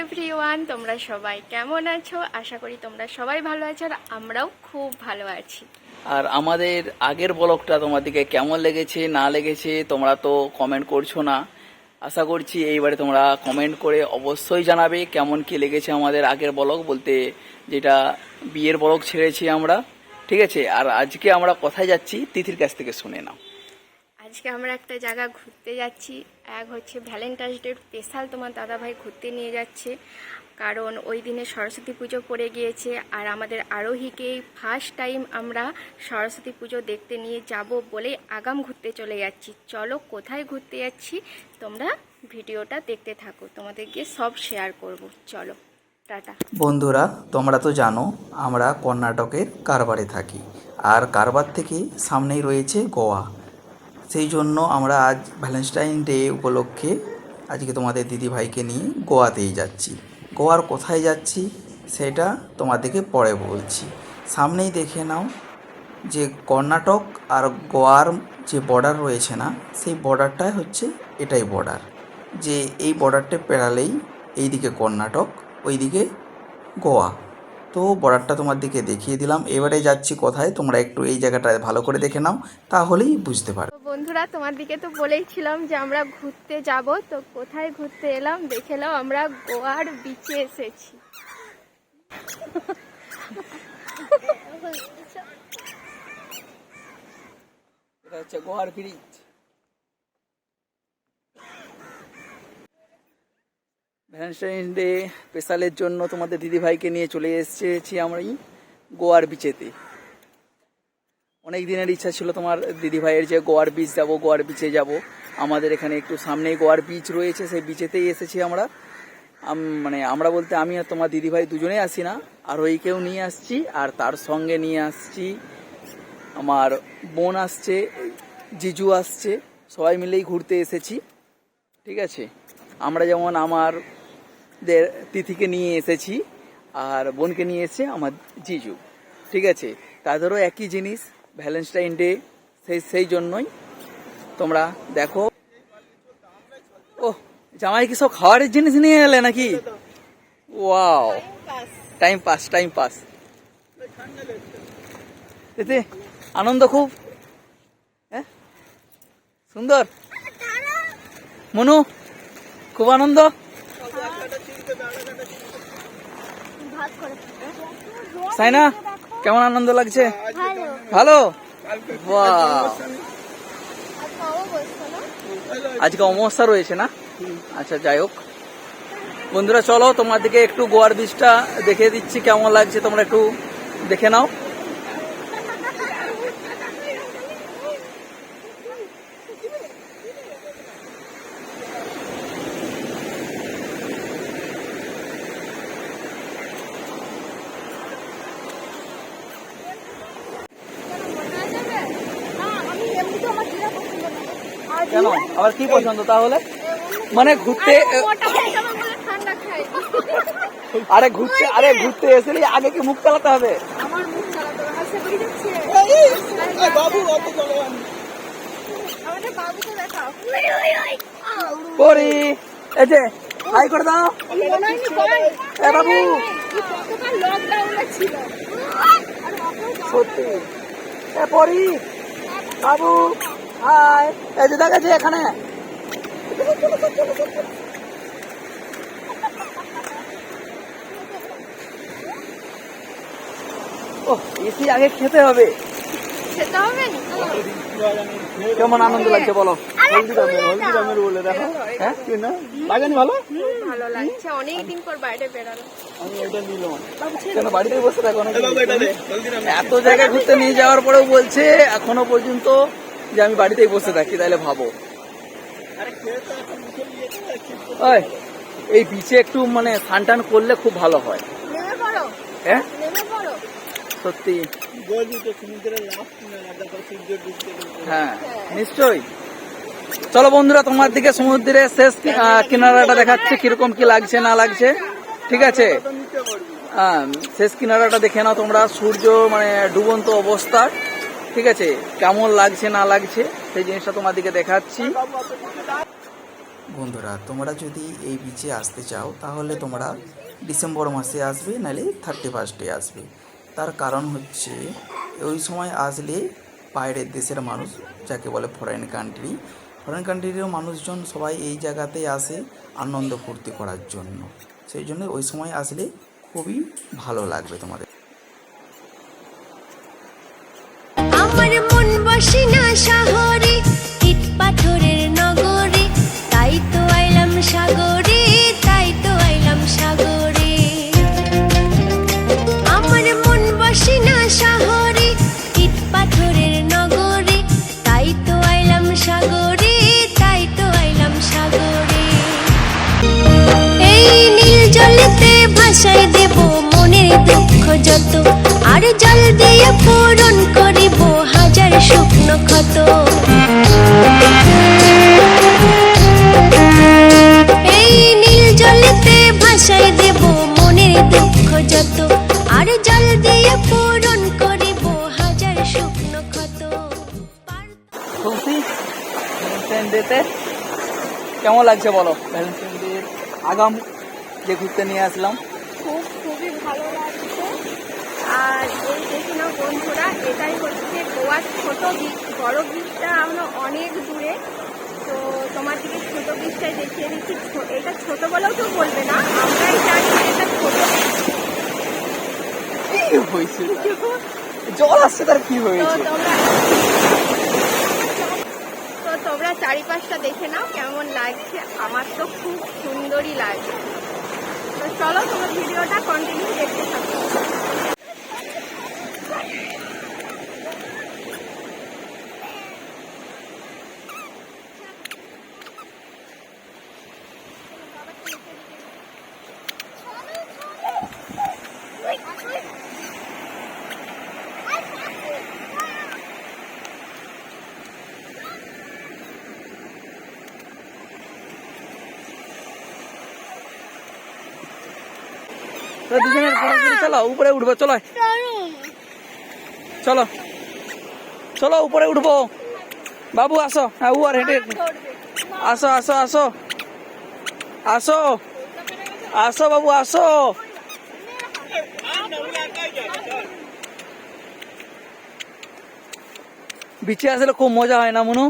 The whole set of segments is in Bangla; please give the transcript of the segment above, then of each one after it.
এভরিওয়ান, তোমরা সবাই কেমন আছো? আশা করি তোমরা সবাই ভালো আছো আর আমরাও খুব ভালো আছি। আর আমাদের আগের ব্লগটা তোমাদেরকে কেমন লেগেছে না লেগেছে তোমরা তো কমেন্ট করছো না। আশা করছি এইবারে তোমরা কমেন্ট করে অবশ্যই জানাবে কেমন কি লেগেছে আমাদের আগের ব্লগ, বলতে যেটা বিয়ের ব্লগ ছেড়েছি আমরা। ঠিক আছে, আর আজকে আমরা কোথায় যাচ্ছি তিথির কাছ থেকে শুনে নাও। আজকে আমরা একটা জায়গা ঘুরতে যাচ্ছি। এক হচ্ছে ভ্যালেন্টাইন্স ডে স্পেশাল, তোমার দাদাভাই ঘুরতে নিয়ে যাচ্ছে, কারণ ওই দিনে সরস্বতী পুজো পড়ে গিয়েছে আর আমাদের আরোহীকে ফার্স্ট টাইম আমরা সরস্বতী পুজো দেখতে নিয়ে যাব বলে আগাম ঘুরতে চলে যাচ্ছি। চলো কোথায় ঘুরতে যাচ্ছি তোমরা ভিডিওটা দেখতে থাকো, তোমাদেরকে সব শেয়ার করব। চলো টাটা। বন্ধুরা, তোমরা তো জানো আমরা কর্ণাটকের কারবারে থাকি, আর কারবার থেকে সামনেই রয়েছে গোয়া। সেই জন্য আমরা আজ ভ্যালেন্টাইন ডে উপলক্ষে আজকে তোমাদের দিদিভাইকে নিয়ে গোয়াতেই যাচ্ছি। গোয়ার কোথায় যাচ্ছি সেটা তোমাদেরকে পরে বলছি। সামনেই দেখে নাও যে কর্ণাটক আর গোয়ার যে বর্ডার রয়েছে না, সেই বর্ডারটাই হচ্ছে এটাই বর্ডার। যে এই বর্ডারটা পেরালেই এইদিকে কর্ণাটক, ওইদিকে গোয়া। তো বর্ডারটা তোমাদেরকে দেখিয়ে দিলাম। এবারে যাচ্ছি কোথায় তোমরা একটু এই জায়গাটা ভালো করে দেখে নাও, তাহলেই বুঝতে পারবে। তো বন্ধুরা, তোমার দিকে তো বলেইছিলাম যে আমরা ঘুরতে যাব, তো কোথায় ঘুরতে এলাম দেখে নাও। আমরা গোয়ার বিচে এসেছি। এটা হচ্ছে গোয়ার ব্রিজ। ভ্যালেন্টাইন ডে স্পেশালের জন্য তোমাদের দিদিভাইকে নিয়ে চলে এসেছি আমরা গোয়ার বিচেতে। অনেক দিনের ইচ্ছা ছিল তোমার দিদিভাইয়ের যে গোয়ার বিচ যাব, গোয়ার বিচে যাব। আমাদের এখানে একটু সামনেই গোয়ার বিচ রয়েছে, সেই বিচেতেই এসেছি আমরা। মানে আমরা বলতে আমি আর তোমার দিদিভাই দুজনেই আসি না, আর ওইকেও নিয়ে আসছি, আর তার সঙ্গে নিয়ে আসছি আমার বোন আসছে, জিজু আসছে, সবাই মিলেই ঘুরতে এসেছি। ঠিক আছে, আমরা যেমন আমাদের তিথিকে নিয়ে এসেছি আর বোনকে নিয়ে এসেছে আমার জিজু। ঠিক আছে, তাদেরও একই জিনিস ভ্যালেন্টাইন ডে, সেই জন্যই তোমরা দেখো। ও জামাই কি সব খাওয়ারের জিনিস নিয়ে এলে নাকি? Wow, time pass time pass. এতে আনন্দ খুব। হ্যাঁ, সুন্দর। মনু, খুব আনন্দ। সাইনা, কেমন আনন্দ লাগছে? ভালো। বাহ, আজকে অমাবস্যা রয়েছে না? আচ্ছা, যাই হোক বন্ধুরা, চলো তোমাদেরকে একটু গোয়ার বিচটা দেখে দিচ্ছি কেমন লাগছে, তোমরা একটু দেখে নাও। কেন, আবার কি পছন্দ তাহলে? মানে ঘুরতে, ঘুরতে এসে আগে কি মুখ চালাতে হবে? পরি, এই যে হাই করে দাও। বাবু সত্যি, পরি বাবু হাই। এই যে দেখাচ্ছে এখানে। ও এসি আগে খেতে হবে। কেমন আনন্দ লাগছে বলো? হলদিরামের বলে দেখো। হ্যাঁ, লাগেনি? ভালো ভালো লাগছে, অনেকদিন পর বাইরে বেরোলো। আমি এটা নিলাম। কেন বাড়িতেই বসে থাকো? এত জায়গায় ঘুরতে নিয়ে যাওয়ার পরেও বলছে এখনো পর্যন্ত যে আমি বাড়িতেই বসে থাকি, তাহলে ভাবো। এই বিচে একটু মানে স্নান টান করলে খুব ভালো হয়। হ্যাঁ সত্যি, হ্যাঁ নিশ্চয়ই। চলো বন্ধুরা, তোমার দিকে সমুদ্রের শেষ কিনারাটা দেখাচ্ছে কিরকম কি লাগছে না লাগছে। ঠিক আছে, শেষ কিনারাটা দেখে নাও তোমরা, সূর্য মানে ডুবন্ত অবস্থা। ঠিক আছে, কেমন লাগছে না লাগছে সেই জিনিসটা তোমার দিকে দেখাচ্ছি। বন্ধুরা, তোমরা যদি এই বিচে আসতে চাও তাহলে তোমরা ডিসেম্বর মাসে আসবে, নাহলে 31 আসবে। তার কারণ হচ্ছে ওই সময় আসলে বাইরের দেশের মানুষ, যাকে বলে ফরেন কান্ট্রিরও মানুষজন সবাই এই জায়গাতে আসে আনন্দ ফুর্তি করার জন্য। সেই জন্য ওই সময় আসলে খুবই ভালো লাগবে তোমাদের। আমার মন বসে না শহরে, ইট পাথরের নগরে, তাই তো আইলাম সাগরে, তাই তো আইলাম সাগরে। আমার মন বসে না শহরে, ইট পাথরের নগরে, তাই তো আইলাম সাগরে, তাই তো আইলাম সাগরে। এই নীল জলেতে ভাসাই দেব মনের দুঃখ যত, আর জল দিয়ে পূরণ করিব হাজার শুকনো ক্ষত। এই নীল জলেতে ভাসাই দেব মনের দুঃখ যত, আর জল দিয়ে পূরণ করিব হাজার শুকনো ক্ষত। তুলসী, ভ্যালেন্টাইন ডেতে কেমন লাগছে বলো? ভ্যালেন্টাইন ডে আগাম যে ঘুরতে নিয়ে আসলাম, খুবই ভালো লাগছে। আর এই দেখে নাও বন্ধুরা, এটাই হচ্ছে গোয়ার ছোট বিচ। বড় বিচটা আমরা অনেক দূরে, তো তোমাদেরকে ছোট বিচটাই দেখিয়ে দিচ্ছি। এটা ছোট বলেও তো বলবে না, আমরাই জানি এটা ছোট। কি হয়েছে? জল আসছে, তার কি তো হয়েছে? তোমরা চারিপাশটা দেখে নাও কেমন লাগছে। আমার তো খুব সুন্দরই লাগছে। তো চলো তোমরা ভিডিওটা কন্টিনিউ দেখতে থাকো। তো দুজনের ঘোরাঘুরি, চলো উপরে উঠবো, চলো চলো চলো উপরে উঠবো। বাবু আসো, হ্যাঁ ও আর হেঁটে আসো আসো আসো আসো আসো বাবু আসো। বিচে আসলে খুব মজা হয় না মনু?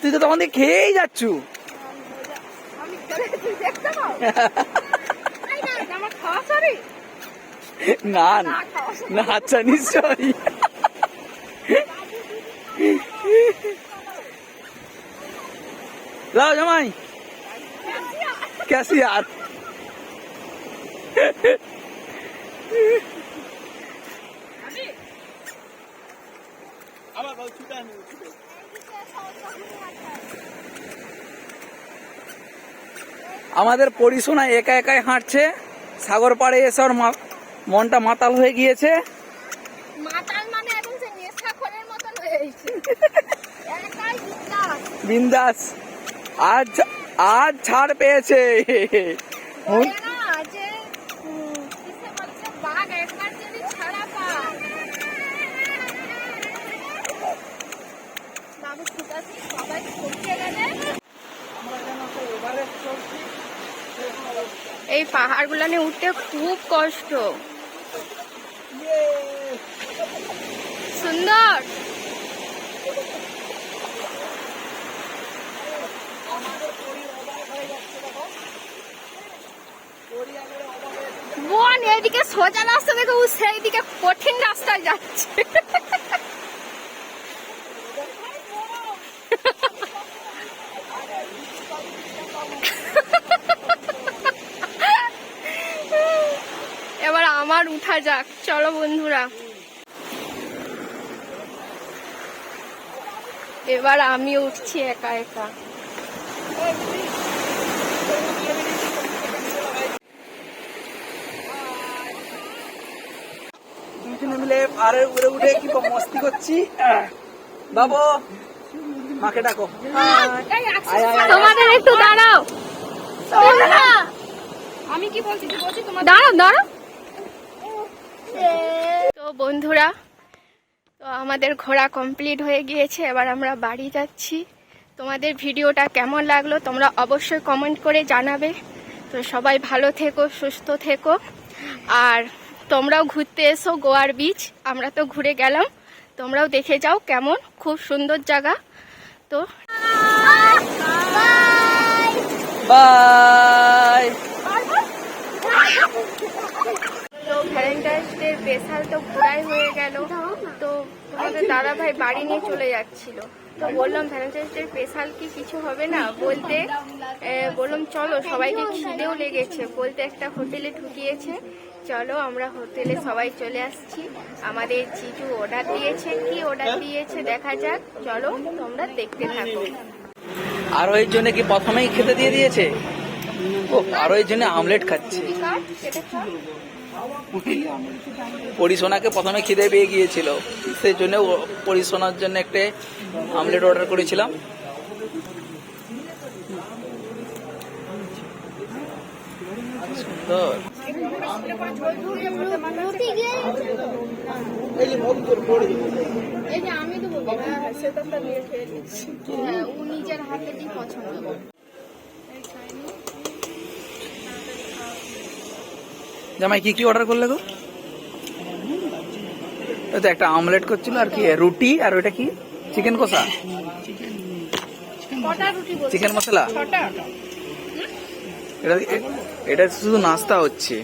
তুই তো তখন দিয়ে খেয়েই যাচ্ছু। না না, আচ্ছা নিশ্চয়ই। লাও জামাই, कैसी यार? আমাদের পরিশোনা একা একাই হাঁটছে সাগর পাড়ে এসে, ওর মনটা মাতাল হয়ে গিয়েছে। মাতাল মানে একদম সে নেশাখোরের মতন হয়ে গেছে। একাই বিন্দাস। আজ আজ ছাড় পেয়েছে। এই পাহাড়গুলো নিয়ে উঠতে খুব কষ্ট। সুন্দর। বোন এইদিকে সোজা রাস্তা দেখে ও সেই দিকে কঠিন রাস্তায় যাচ্ছে। এবার আমার উঠা যাক, চলো বন্ধুরা। এবার আমি উঠছি একা একা। দুজনে মিলে পাহাড়ের উপরে উঠে কি মস্তি করছি। বাবু মাকে ডাকো। তোমাদের একটু দাঁড়াও, আমি কি বলছি তোমার দাঁড়াও দাঁড়াও। তো বন্ধুরা, তো আমাদের ঘোরা কমপ্লিট হয়ে গিয়েছে, এবার আমরা বাড়ি যাচ্ছি। তোমাদের ভিডিওটা কেমন লাগলো তোমরা অবশ্যই কমেন্ট করে জানাবে। তো সবাই ভালো থেকো, সুস্থ থেকো, আর তোমরাও ঘুরতে এসো গোয়ার বিচ। আমরা তো ঘুরে গেলাম, তোমরাও দেখে যাও কেমন, খুব সুন্দর জায়গা। তো বাই। তো ভ্যালেন্টাইন্স ডে স্পেশাল তো ঘোরাই হয়ে গেল। তো তোমাদের দাদা ভাই বাড়ি নিয়ে চলে যাচ্ছিল, তো বললাম ভ্যালেন্টাইন্স ডে স্পেশাল কি কিছু হবে না, বলতে বললাম চলো, সবাইকে খিদেও লেগেছে, বলতে একটা হোটেলে ঢুকিয়েছে, চলো আমরা হোটেলে সবাই চলে আসছি। আমাদের জিজু অর্ডার দিয়েছে, কি অর্ডার দিয়েছে দেখা যাক, চলো তোমরা দেখতে থাকো। আরো এর জন্য কি প্রথমেই খেতে দিয়ে দিয়েছে? ও আরো এর জন্য আমলেট খাচ্ছে। কি কার? এটা খা। পরিসোনাকে প্রথমে খিদে পেয়ে গিয়েছিল, সেই জন্য পরিসোনার জন্য একটা আমলেট অর্ডার করেছিলাম। সুন্দর। এই যে আমি তো বলবো সেটা নিয়ে খেয়ে নিচ্ছি, ও নিজের হাতে কি পছন্দ। জামাই কি কি অর্ডার করলে গো? তো একটা আমলেট করছিল, আর কি রুটি, আর ওইটা কি চিকেন কষা, কটা রুটি বলছো? চিকেন মশলা। ছটা। এটা এটা শুধু নাস্তা হচ্ছে,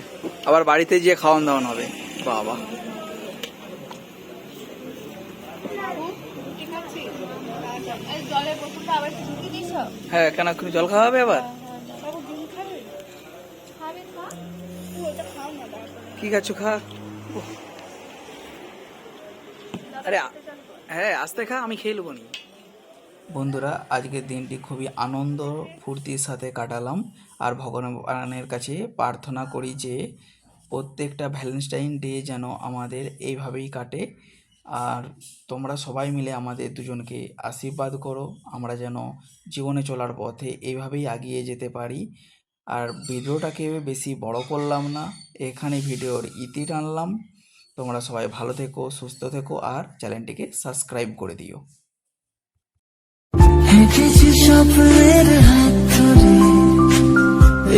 আবার বাড়িতে গিয়ে খাওয়ান দাওয়ান হবে। বাবা, জলের বোতলটা আবার ঢুকিয়ে দিছ? হ্যাঁ কেন, একটু জল খাওয়া হবে আবার? কি খাচ্ছ, খা। আরে হ্যাঁ আস্তে খা, আমি খেয়ে নেবো নি। বন্ধুরা, আজকের দিনটি খুবই আনন্দ ফুর্তির সাথে কাটালাম, আর ভগবানের কাছে প্রার্থনা করি যে প্রত্যেকটা ভ্যালেন্টাইন ডে যেন আমাদের এইভাবেই কাটে। আর তোমরা সবাই মিলে আমাদের দুজনকে আশীর্বাদ করো, আমরা যেন জীবনে চলার পথে এইভাবেই এগিয়ে যেতে পারি। আর ভিডিওটাকে বেশি বড় করলাম না, এখানে ভিডিওর ইতি টানলাম। তোমরা সবাই ভালো থেকো, সুস্থ থেকো, আর চ্যানেলটিকে সাবস্ক্রাইব করে দিও। হেঁটেছি স্বপ্নের হাত ধরে,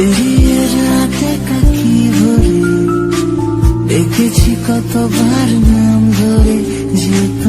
এড়িয়ে রাতে কাকি ভরে, দেখেছি কতবার নাম ধরে যেতে